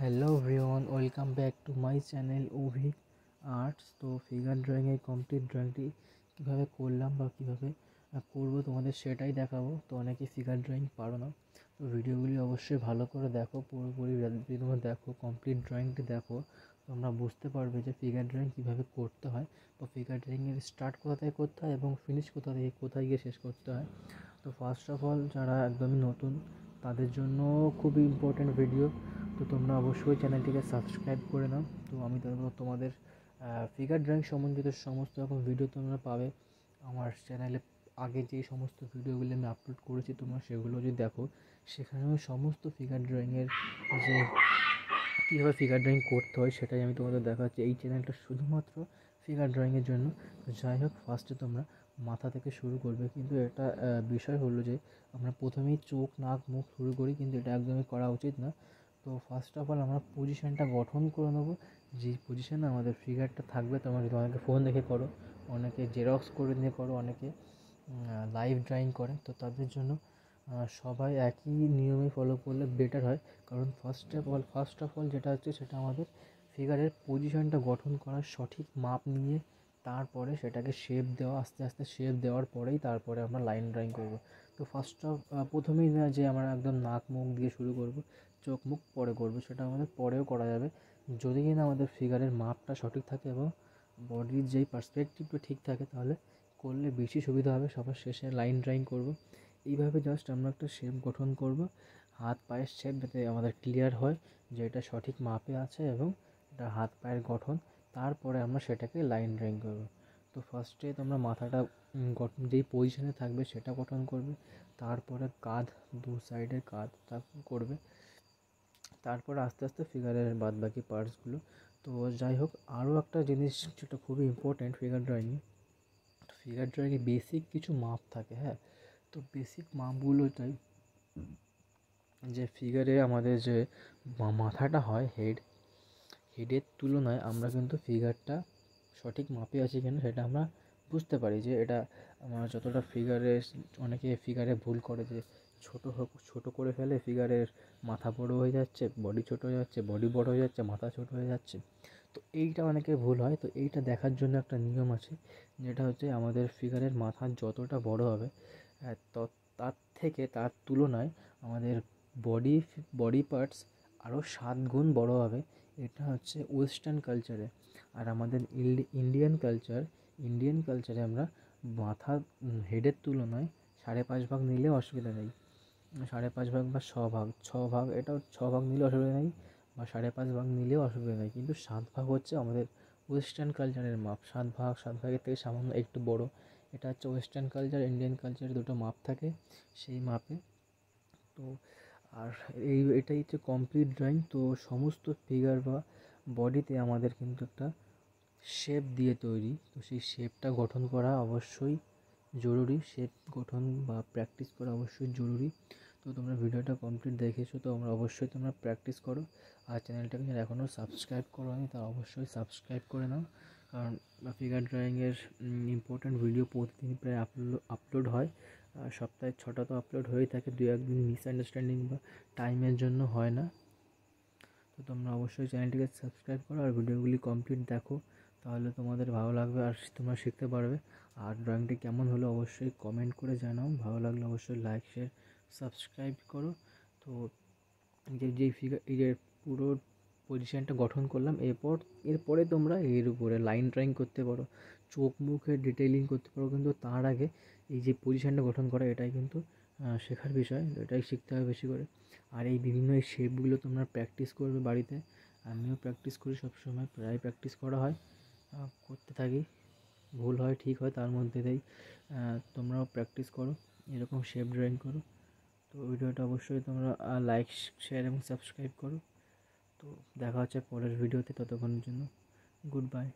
Hello everyone, welcome back to my channel Ovi arts. তো figure ড্রয়িংয়ের complete ড্রয়িংটি কীভাবে করলাম বা কীভাবে করবো তোমাদের সেটাই দেখাবো। তো অনেকে ফিগার ড্রয়িং পারো না, তো ভিডিওগুলি অবশ্যই ভালো করে দেখো, পুরোপুরি যদি তোমরা দেখো, কমপ্লিট ড্রয়িংটি দেখো, তোমরা বুঝতে পারবে যে ফিগার ড্রয়িং কীভাবে করতে হয় বা ফিগার ড্রয়িংয়ের স্টার্ট কোথা থেকে করতে হয় এবং ফিনিশ কোথা থেকে কোথায় গিয়ে শেষ করতে হয়। তো ফার্স্ট অফ অল যারা একদমই নতুন তাদের জন্য খুবই ইম্পর্ট্যান্ট ভিডিও। তো তোমরা অবশ্যই চ্যানেলটিকে সাবস্ক্রাইব করে নাও। তো আমি তোমাদের ফিগার ড্রয়িং সম্বন্ধিত সমস্ত রকম ভিডিও তোমরা পাবে আমার চ্যানেলে। আগে যে সমস্ত ভিডিওগুলি আমি আপলোড করেছি তোমরা সেগুলো যদি দেখো, সেখানেও সমস্ত ফিগার ড্রয়িংয়ের যে কীভাবে ফিগার ড্রয়িং করতে হয় সেটাই আমি তোমাদের দেখাচ্ছি। এই চ্যানেলটা শুধুমাত্র ফিগার ড্রয়িংয়ের জন্য। তো যাই হোক, ফার্স্টে তোমরা মাথা থেকে শুরু করবে, কিন্তু এটা বিষয় হলো যে আমরা প্রথমেই চোখ, নাক, মুখ শুরু করি, কিন্তু এটা একদমই করা উচিত না। তো ফার্স্ট অফ অল আমরা পজিশানটা গঠন করে নেবো, যেই পজিশানে আমাদের ফিগারটা থাকবে। তোমরা যদি অনেকে ফোন দেখে করো, অনেকে জেরক্স করে নিয়ে করো, অনেকে লাইভ ড্রয়িং করে, তো তাদের জন্য সবাই একই নিয়মে ফলো করলে বেটার হয়। কারণ ফার্স্ট অফ অল যেটা হচ্ছে সেটা আমাদের ফিগারের পজিশানটা গঠন করার সঠিক মাপ নিয়ে তারপরে সেটাকে শেপ দেওয়া, আস্তে আস্তে শেপ দেওয়ার পরেই তারপরে আমরা লাইন ড্রয়িং করবো। তো প্রথমেই না যে আমরা একদম নাক মুখ দিয়ে শুরু করবো, চোখ মুখ পরে করবো, সেটা আমাদের পরেও করা যাবে যদি কিনা আমাদের ফিগারের মাপটা সঠিক থাকে এবং বডির যেই পার্সপেক্টিভটা ঠিক থাকে, তাহলে করলে বেশি সুবিধা হবে। সবার শেষে লাইন ড্রয়িং করব। এইভাবে জাস্ট আমরা একটা শেপ গঠন করব, হাত পায়ের শেপ, যাতে আমাদের ক্লিয়ার হয় যে এটা সঠিক মাপে আছে এবং এটা হাত পায়ের গঠন। তারপরে আমরা সেটাকে লাইন ড্রয়িং করব। তো ফার্স্টে তোমরা মাথাটা গঠন যেই পজিশনে থাকবে সেটা গঠন করবে, তারপরে কাঁধ, দু সাইডের কাঁধ করবে, তারপরে আস্তে আস্তে ফিগারের বাদ বাকি পার্টসগুলো। তো যাই হোক, আরও একটা জিনিস যেটা খুবই ইম্পর্ট্যান্ট ফিগার ড্রয়িংয়ে বেসিক কিছু মাপ থাকে। হ্যাঁ, তো বেসিক মাপগুলোটাই যে ফিগারে আমাদের যে মাথাটা হয়, হেডের তুলনায় আমরা কিন্তু ফিগারটা সঠিক মাপে আছে কিনা সেটা আমরা বুঝতে পারি। যে এটা আমরা যতটা অনেকে ফিগারে ভুল করে, যে ছোটো করে ফেলে, ফিগারের মাথা বড়ো হয়ে যাচ্ছে, বডি ছোটো হয়ে যাচ্ছে, বডি বড়ো হয়ে যাচ্ছে, মাথা ছোটো হয়ে যাচ্ছে। তো এইটা অনেকে ভুল হয়। তো এইটা দেখার জন্য একটা নিয়ম আছে, যেটা হচ্ছে আমাদের ফিগারের মাথা যতটা বড়ো হবে, তার তুলনায় আমাদের বডি পার্টস আরও 7 গুণ বড়ো হবে। এটা হচ্ছে ওয়েস্টার্ন কালচারে। আর আমাদের ইন্ডিয়ান কালচারে আমরা মাথা হেডের তুলনায় 5.5 ভাগ নিলেও অসুবিধা নেই। 5.5 ভাগ বা ছ ভাগ, এটাও 6 ভাগ নিলেও অসুবিধা নেই, বা 5.5 ভাগ নিলেও অসুবিধা নেই। কিন্তু 7 ভাগ হচ্ছে আমাদের ওয়েস্টার্ন কালচারের মাপ। 7 ভাগের থেকে সামান্য একটু বড়। এটা হচ্ছে ওয়েস্টার্ন কালচার, ইন্ডিয়ান কালচারে দুটো মাপ থাকে, সেই মাপে। তো আর এটাই হচ্ছে কমপ্লিট ড্রয়িং। তো সমস্ত ফিগার বা বডিতে আমাদের কিন্তু একটা শেপ দিয়ে তৈরি। তো সেই শেপটা গঠন করা অবশ্যই জরুরি, শেপ গঠন বা প্র্যাকটিস করা অবশ্যই জরুরি। তো তোমরা ভিডিওটা কমপ্লিট দেখেছো, তো অবশ্যই তোমরা প্র্যাকটিস করো। আর চ্যানেলটাকে যারা এখনও সাবস্ক্রাইব করোনি তারা অবশ্যই সাবস্ক্রাইব করে নাও, কারণ ফিগার ড্রয়িংয়ের ইম্পর্ট্যান্ট ভিডিও প্রতিদিন প্রায় আপলোড হয়। সপ্তাহে 6টা তো আপলোড হয়েই থাকে, 2-1 দিন মিসআন্ডারস্ট্যান্ডিং বা টাইমের জন্য হয় না। তো তোমরা অবশ্যই চ্যানেলটিকে সাবস্ক্রাইব করো আর ভিডিওগুলি কমপ্লিট দেখো, তাহলে তোমাদের ভালো লাগবে আর তোমরা শিখতে পারবে। আর ড্রয়িংটি কেমন হলো অবশ্যই কমেন্ট করে জানাও, ভালো লাগলে অবশ্যই লাইক, শেয়ার, সাবস্ক্রাইব করো। তো এই যে পুরো পজিশানটা গঠন করলাম, এরপরে তোমরা এর উপরে লাইন ড্রয়িং করতে পারো, চোখ মুখের ডিটেইলিং করতে পারো, কিন্তু তার আগে এই যে পজিশানটা গঠন করা এটাই কিন্তু শেখার বিষয়, এটাই শিখতে হবে বেশি করে। আর এই বিভিন্ন শেপগুলো তোমরা প্র্যাকটিস করবে বাড়িতে। আমিও প্র্যাকটিস করি সবসময়, প্রায় প্র্যাকটিস করা হয়, করতে থাকি, ভুল হয় ঠিক হয়, তার মধ্যে দিয়েই তোমরাও প্র্যাকটিস করো, এরকম শেপ ড্রয়িং করো। তো ভিডিওটা অবশ্যই তোমরা লাইক, শেয়ার এবং সাবস্ক্রাইব করো। তো দেখা হচ্ছে পরের ভিডিওতে, ততক্ষণের জন্য গুড বাই।